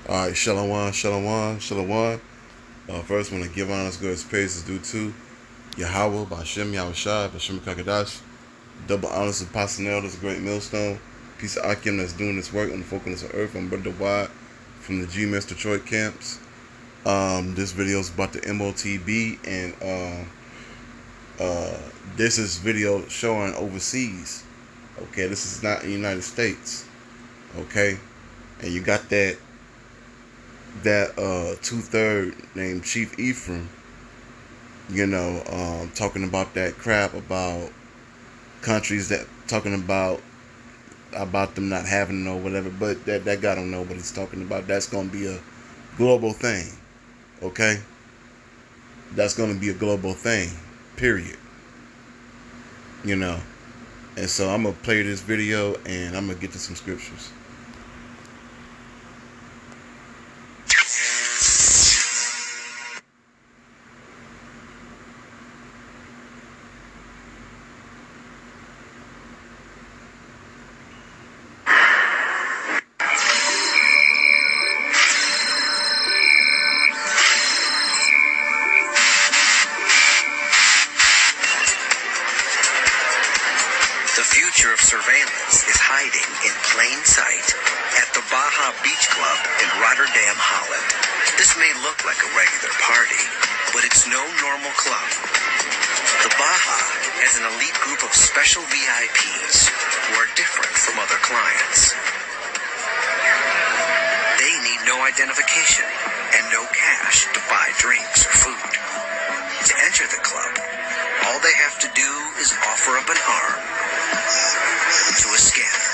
All right, Shalom, Shalom, Shalom. First, I want to give honors, grace, praises due to Yahweh, Bashem, Yahushai, Bashem Kakadash. Double honors to Passanel, this great millstone. Piece of Akim that's doing this work on the focus of earth. I'm Brother Wide from the G-Mess Detroit camps. This video is about the motb, and this is video showing overseas. Okay, this is not in the United States. Okay, and you got that two-third named Chief Ephraim, talking about that crap about countries that talking about them not having or whatever, but that guy don't know what he's talking about. That's gonna be a global thing, okay? That's gonna be a global thing, period. And so I'm gonna play this video and I'm gonna get to some scriptures. The future of surveillance is hiding in plain sight at the Baja Beach Club in Rotterdam, Holland. This may look like a regular party, but it's no normal club. The Baja has an elite group of special VIPs who are different from other clients. They need no identification and no cash to buy drinks or food. To enter the club, all they have to do is offer up an arm to a scanner.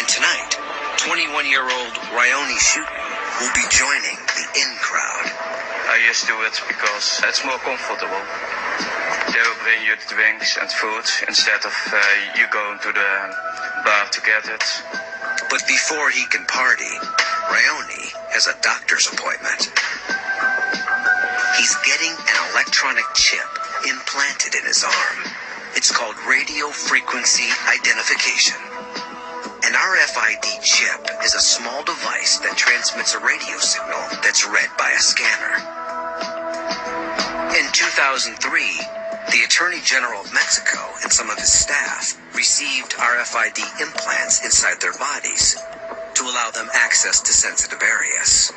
And tonight, 21-year-old Ryoni Schutten will be joining the in crowd. I just do it because it's more comfortable. They will bring you the drinks and food instead of you going to the bar to get it. But before he can party, Ryoni has a doctor's appointment. He's getting an electronic chip implanted in his arm. It's called radio frequency identification. An RFID chip is a small device that transmits a radio signal that's read by a scanner. In 2003, the Attorney General of Mexico and some of his staff received RFID implants inside their bodies to allow them access to sensitive areas.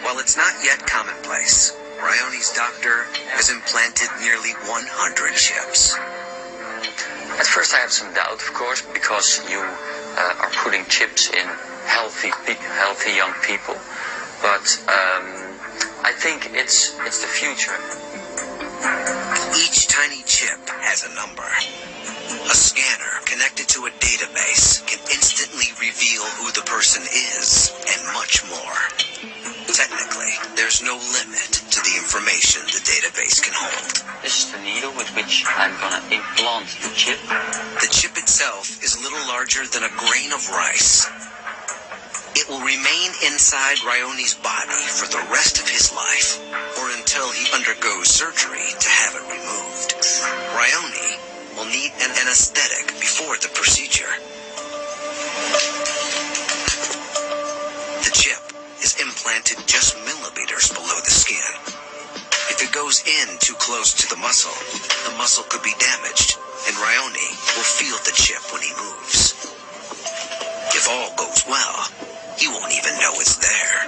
While it's not yet commonplace, Ryoni's doctor has implanted nearly 100 chips. At first I had some doubt, of course, because you are putting chips in healthy young people. But I think it's the future. Each tiny chip has a number. A scanner connected to a database can instantly reveal who the person is and much more. Technically, there's no limit to the information the database can hold. This is the needle with which I'm gonna implant the chip. The chip itself is a little larger than a grain of rice. It will remain inside Ryoni's body for the rest of his life, or until he undergoes surgery to have it removed. Ryoni will need an anesthetic before the procedure. The chip is implanted just millimeters below the skin. If it goes in too close to the muscle could be damaged, and Ryoni will feel the chip when he moves. If all goes well, he won't even know it's there.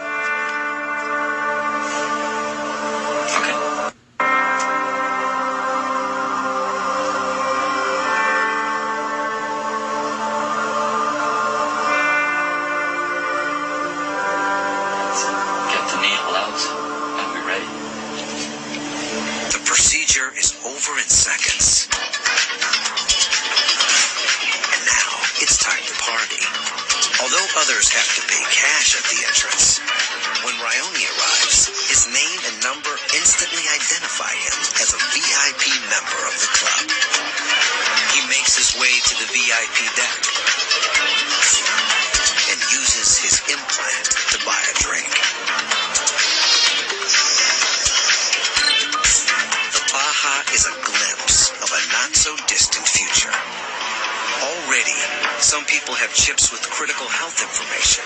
The procedure is over in seconds. And now it's time to party. Although others have to pay cash at the entrance, when Ryoni arrives, his name and number instantly identify him as a VIP member of the club. He makes his way to the VIP deck and uses his implant to buy a drink. Baja is a glimpse of a not-so-distant future. Already, Some people have chips with critical health information.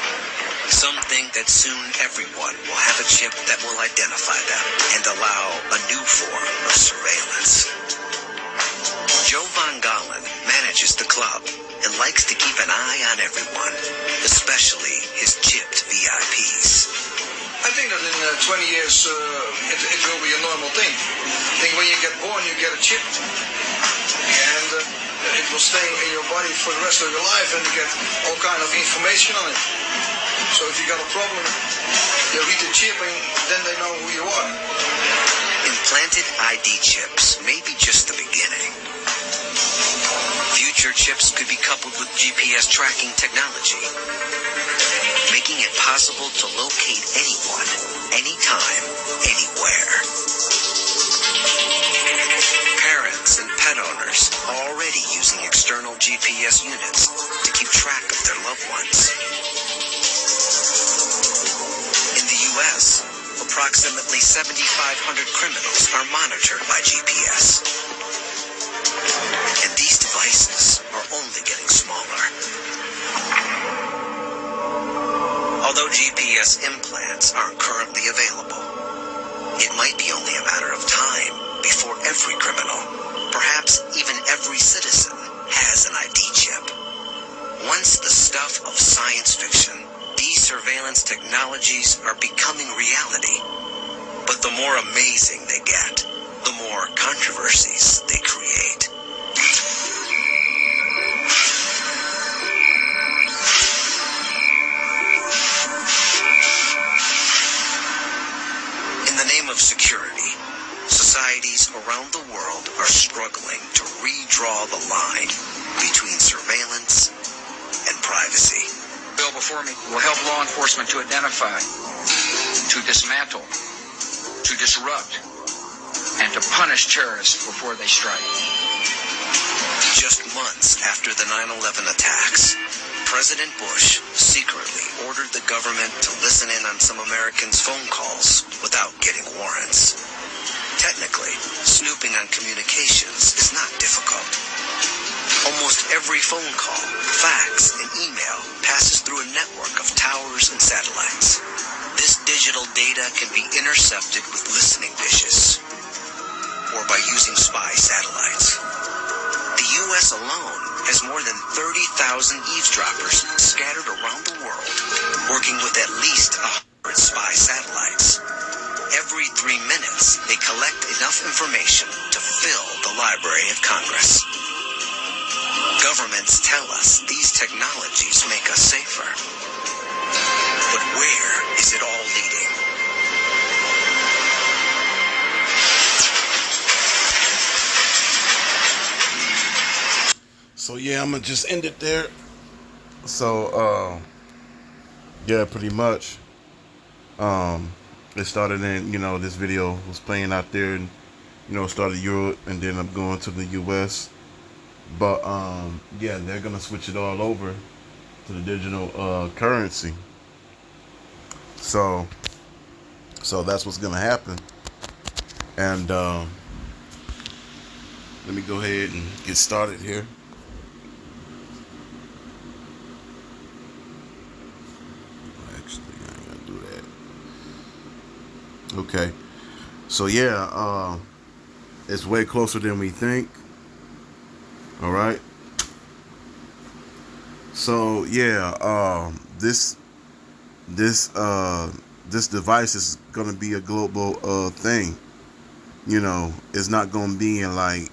Some think that soon everyone will have a chip that will identify them and allow a new form of surveillance. Joe Von Galen manages the club and likes to keep an eye on everyone, especially his chipped VIPs. I think that in 20 years it will be a normal thing. I think when you get born, you get a chip, and it will stay in your body for the rest of your life, and you get all kind of information on it. So if you got a problem, you read the chip, and then they know who you are. Implanted ID chips may be just the beginning. Future chips could be coupled with GPS tracking technology, making it possible to locate anyone, anytime, anywhere. Parents and pet owners are already using external GPS units to keep track of their loved ones. In the U.S., approximately 7,500 criminals are monitored by GPS. And these devices are only getting smaller. Although GPS implants aren't currently available, it might be only a matter of time before every criminal, perhaps even every citizen, has an ID chip. Once the stuff of science fiction, these surveillance technologies are becoming reality. But the more amazing they get, the more controversies they create. In the name of security, societies around the world are struggling to redraw the line between surveillance and privacy. The bill before me will help law enforcement to identify, to dismantle, to disrupt, and to punish terrorists before they strike. Just months after the 9/11 attacks, President Bush secretly ordered the government to listen in on some Americans' phone calls without getting warrants. Technically, snooping on communications is not difficult. Almost every phone call, fax, and email passes through a network of towers and satellites. This digital data can be intercepted with listening dishes or by using spy satellites. The U.S. alone has more than 30,000 eavesdroppers scattered around the world, working with at least 100 spy satellites. Every 3 minutes, they collect enough information to fill the Library of Congress. Governments tell us these technologies make us safer. But where is it all leading? So yeah, I'm gonna just end it there. So yeah, pretty much. It started in, this video was playing out there, and started Europe, and then I'm going to the US. But yeah, they're gonna switch it all over to the digital currency. So that's what's gonna happen. And let me go ahead and get started here. Actually, I ain't gonna do that. Okay. So yeah, it's way closer than we think. All right. So yeah, this device is gonna be a global thing. It's not gonna be in like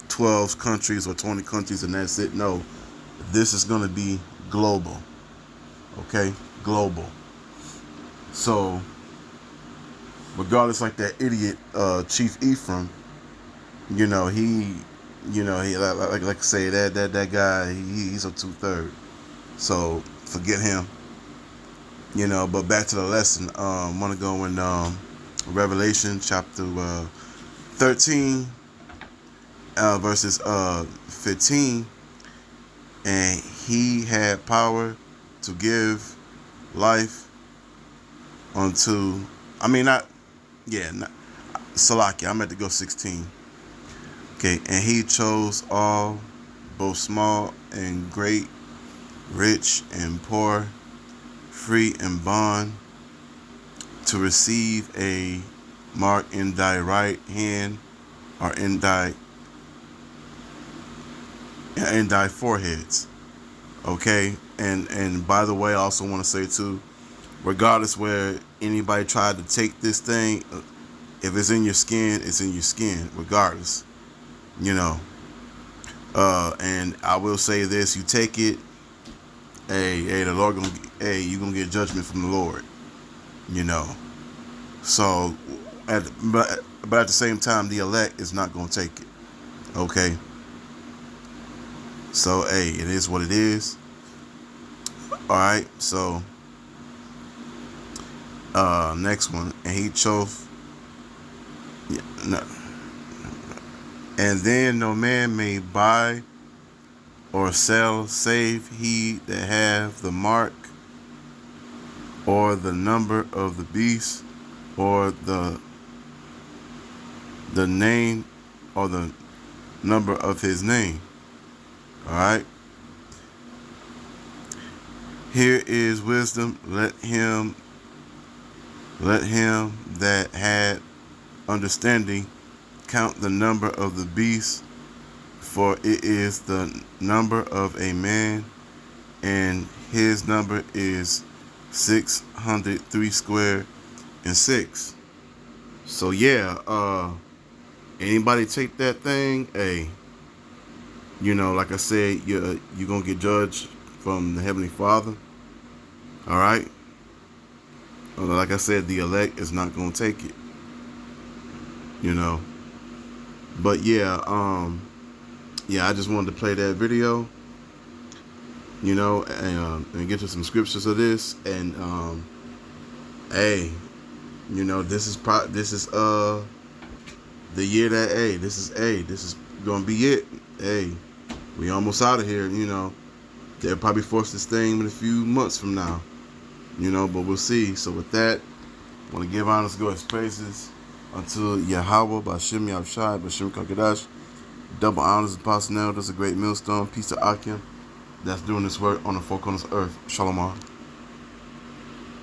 12 countries or 20 countries and that's it. No, this is gonna be global. Okay, global. So regardless, like that idiot Chief Ephraim, he like I say that guy, he's a 2/3. So forget him. But back to the lesson. Want to go in Revelation chapter 13, verses 15, and he had power to give life unto. Salakia. I'm at to go 16. Okay, and he chose all, both small and great, rich and poor, free and bond, to receive a mark in thy right hand or in thy foreheads. Okay, and by the way, I also want to say too, regardless where anybody tried to take this thing, if it's in your skin, it's in your skin, regardless. You know. And I will say this: you take it, the Lord gonna, you gonna get judgment from the Lord. You know. So, but at the same time, the elect is not gonna take it. Okay. So, it is what it is. All right. So, next one, and he chose. Yeah, no. And then no man may buy or sell save he that have the mark or the number of the beast or the name or the number of his name. All right. Here is wisdom. Let him that had understanding count the number of the beast, for it is the number of a man, and his number is 603 square and 6. So yeah, anybody take that thing, like I said, you're gonna get judged from the Heavenly Father. All right. Like I said, the elect is not gonna take it. But yeah, I just wanted to play that video, and get to some scriptures of this, and this is the year that this is gonna be it. We almost out of here. They'll probably force this thing in a few months from now. But we'll see. So with that, I want to give honest God's praises unto Yahweh, Bashem Yahushai, Bashem Kakadash. Double honors Apostle Nell. That's a great millstone. Peace to Akim that's doing this work on the four corners of earth. Shalom.